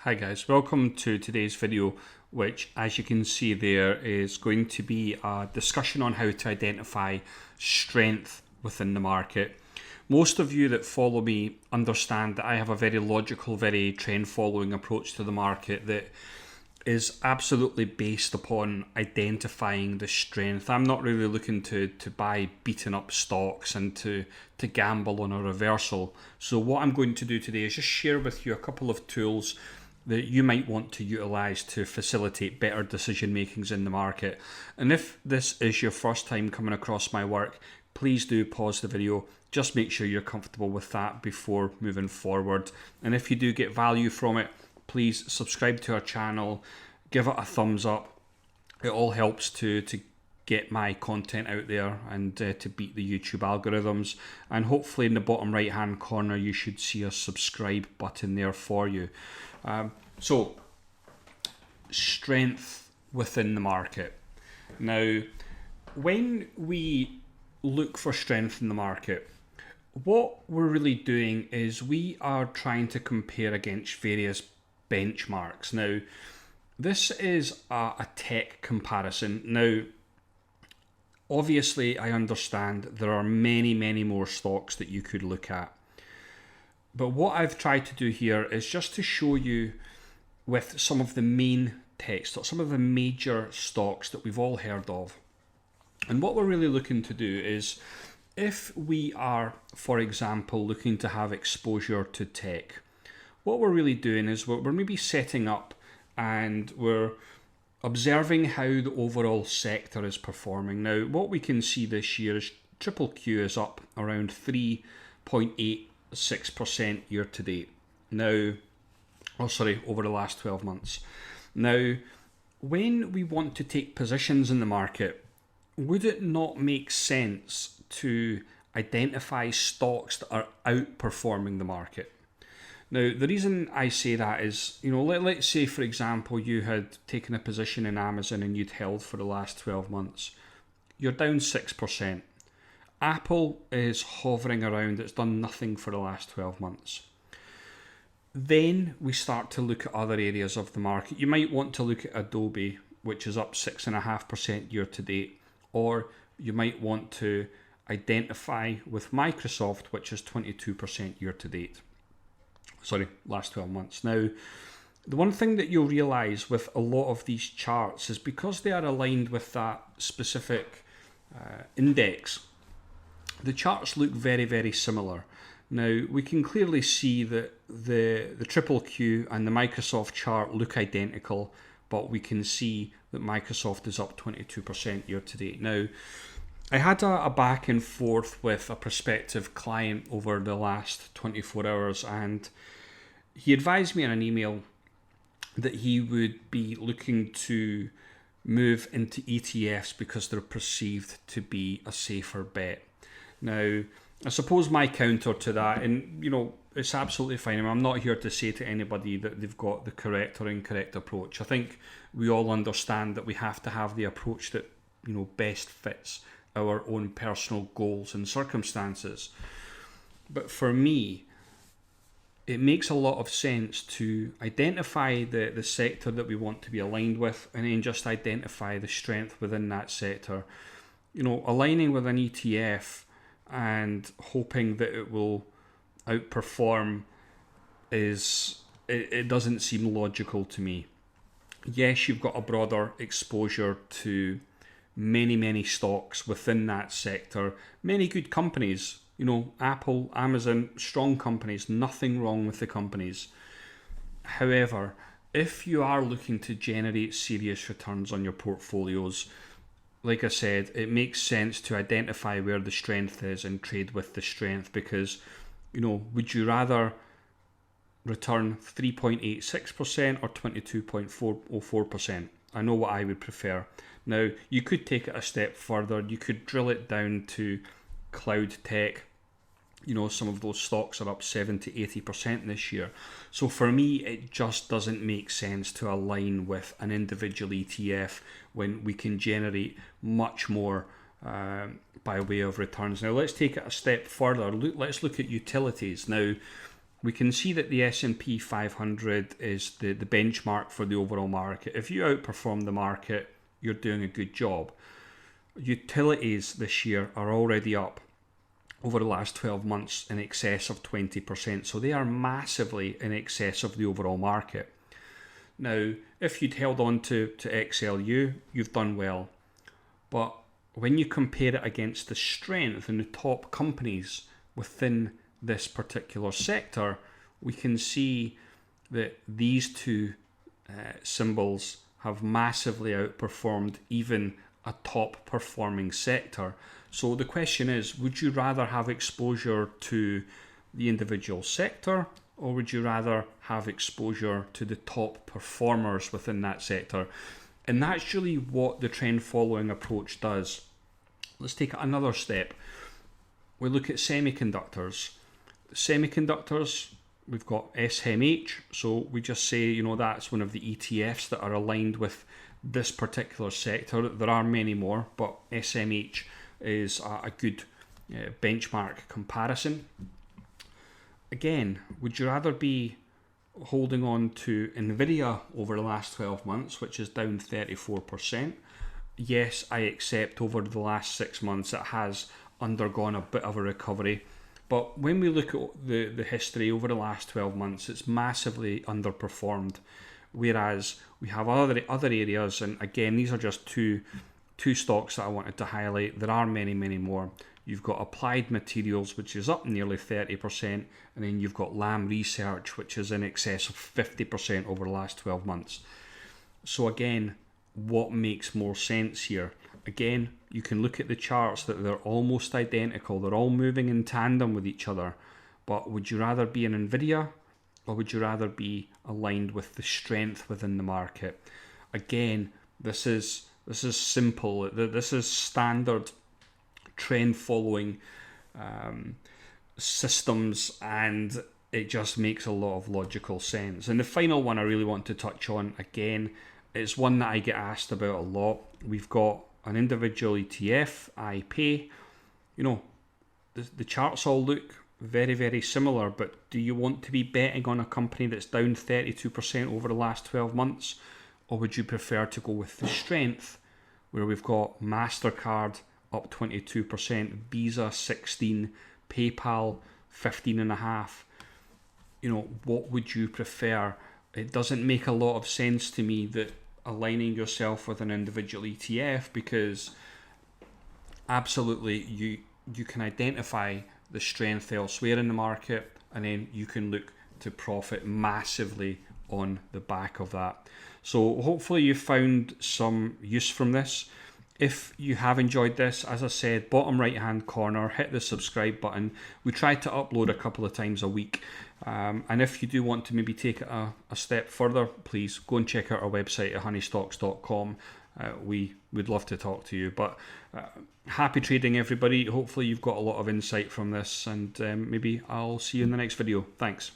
Hi guys, welcome to today's video, which as you can see there is going to be a discussion on how to identify strength within the market. Most of you that follow me understand that I have a very logical, very trend following approach to the market that is absolutely based upon identifying the strength. I'm not really looking to buy beaten up stocks and to gamble on a reversal. So what I'm going to do today is just share with you a couple of tools that you might want to utilize to facilitate better decision makings in the market. And if this is your first time coming across my work, please do pause the video. Just make sure you're comfortable with that before moving forward. And if you do get value from it, please subscribe to our channel, give it a thumbs up. It all helps to get my content out there and to beat the YouTube algorithms. And hopefully in the bottom right hand corner you should see a subscribe button there for you. So strength within the market. Now when we look for strength in the market, what we're really doing is we are trying to compare against various benchmarks. Now this is a tech comparison. Now obviously I understand there are many more stocks that you could look at, but what I've tried to do here is just to show you with some of the main tech stocks, some of the major stocks that we've all heard of. And what we're really looking to do is, if we are, for example, looking to have exposure to tech, what we're really doing is we're maybe setting up and we're observing how the overall sector is performing. Now, what we can see this year is triple Q is up around 3.86% year to date. Now, over the last 12 months. Now, when we want to take positions in the market, would it not make sense to identify stocks that are outperforming the market? Now, the reason I say that is, let's say, for example, you had taken a position in Amazon and you'd held for the last 12 months. You're down 6%. Apple is hovering around, it's done nothing for the last 12 months. Then we start to look at other areas of the market. You might want to look at Adobe, which is up 6.5% year to date, or you might want to identify with Microsoft, which is 22% year to date. Last 12 months. Now, the one thing that you'll realize with a lot of these charts is because they are aligned with that specific index, the charts look very similar. Now, we can clearly see that the triple Q and the Microsoft chart look identical, but we can see that Microsoft is up 22% year to date. Now, I had a back and forth with a prospective client over the last 24 hours, and he advised me in an email that he would be looking to move into ETFs because they're perceived to be a safer bet. Now, I suppose my counter to that, and it's absolutely fine. I'm not here to say to anybody that they've got the correct or incorrect approach. I think we all understand that we have to have the approach that best fits our own personal goals and circumstances. But for me, it makes a lot of sense to identify the sector that we want to be aligned with, and then just identify the strength within that sector. Aligning with an ETF and hoping that it will outperform it doesn't seem logical to me. Yes, you've got a broader exposure to many stocks within that sector, many good companies, Apple, Amazon, strong companies, nothing wrong with the companies. However, if you are looking to generate serious returns on your portfolios, like I said, it makes sense to identify where the strength is and trade with the strength, because would you rather return 3.86% or 22.404%? I know what I would prefer. Now, you could take it a step further. You could drill it down to cloud tech. Some of those stocks are up 70-80% this year. So for me, it just doesn't make sense to align with an individual ETF when we can generate much more by way of returns. Now, let's take it a step further. Let's look at utilities. Now, we can see that the S&P 500 is the benchmark for the overall market. If you outperform the market, you're doing a good job. Utilities this year are already up over the last 12 months in excess of 20%. So they are massively in excess of the overall market. Now, if you'd held on to XLU, you've done well. But when you compare it against the strength in the top companies within this particular sector, we can see that these two symbols have massively outperformed even a top performing sector. So the question is, would you rather have exposure to the individual sector, or would you rather have exposure to the top performers within that sector? And that's really what the trend following approach does. Let's take another step. We look at semiconductors. Semiconductors, we've got SMH. So we just say, that's one of the ETFs that are aligned with this particular sector. There are many more, but SMH is a good benchmark comparison. Again, would you rather be holding on to Nvidia over the last 12 months, which is down 34%? Yes, I accept over the last 6 months it has undergone a bit of a recovery. But when we look at the history over the last 12 months, it's massively underperformed. Whereas we have other areas, and again, these are just two stocks that I wanted to highlight. There are many, many more. You've got Applied Materials, which is up nearly 30%, and then you've got Lam Research, which is in excess of 50% over the last 12 months. So again, what makes more sense here? Again, you can look at the charts that they're almost identical. They're all moving in tandem with each other. But would you rather be an Nvidia, or would you rather be aligned with the strength within the market? Again, this is simple. This is standard trend following systems, and it just makes a lot of logical sense. And the final one I really want to touch on, again, it's one that I get asked about a lot. We've got an individual ETF, IP. The charts all look very, very similar, but do you want to be betting on a company that's down 32% over the last 12 months? Or would you prefer to go with the strength, where we've got MasterCard up 22%, Visa 16%, PayPal 15.5%? What would you prefer? It doesn't make a lot of sense to me that aligning yourself with an individual ETF, because absolutely you can identify the strength elsewhere in the market, and then you can look to profit massively on the back of that. So hopefully you found some use from this. If you have enjoyed this, as I said, bottom right hand corner, hit the subscribe button. We try to upload a couple of times a week. And if you do want to maybe take it a step further, please go and check out our website at honeystocks.com. We would love to talk to you. But happy trading, everybody. Hopefully you've got a lot of insight from this, and maybe I'll see you in the next video. Thanks.